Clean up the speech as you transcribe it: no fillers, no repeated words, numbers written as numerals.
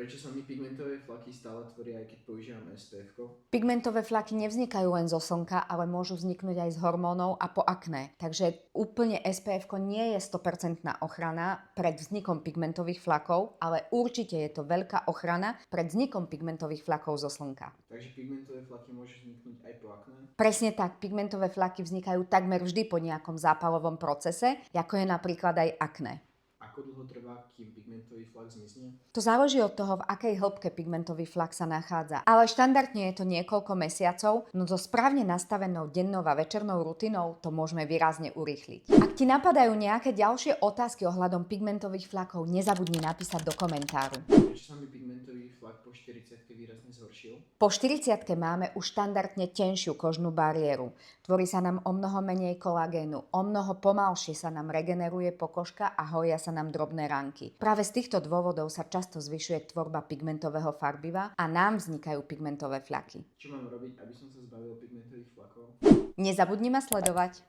Prečo sa mi pigmentové flaky stále tvoria, aj keď používam SPF-ko? Pigmentové flaky nevznikajú len zo slnka, ale môžu vzniknúť aj z hormónov a po akné. Takže úplne SPF nie je 100% ochrana pred vznikom pigmentových flakov, ale určite je to veľká ochrana pred vznikom pigmentových flakov zo slnka. Takže pigmentové flaky môžu vzniknúť aj po akné? Presne tak, pigmentové flaky vznikajú takmer vždy po nejakom zápalovom procese, ako je napríklad aj akné. Ako dlho trvá, kým pigmentový flak zmizne? To záleží od toho, v akej hĺbke pigmentový flak sa nachádza. Ale štandardne je to niekoľko mesiacov, no so správne nastavenou dennou a večernou rutinou to môžeme výrazne urýchliť. Ak ti napadajú nejaké ďalšie otázky ohľadom pigmentových flakov, nezabudni napísať do komentáru. Prečo sa mi pigmentový flak po 40-ke výrazne zhoršil? Po 40-ke máme už štandardne tenšiu kožnú bariéru. Tvorí sa nám o mnoho menej kolagénu, o mnoho pomalšie sa nám regeneruje pokožka a hoja sa nám drobné ranky. Práve z týchto dôvodov sa často zvyšuje tvorba pigmentového farbiva a nám vznikajú pigmentové flaky. Čo mám robiť, aby som sa zbavil pigmentových flakov? Nezabudni ma sledovať.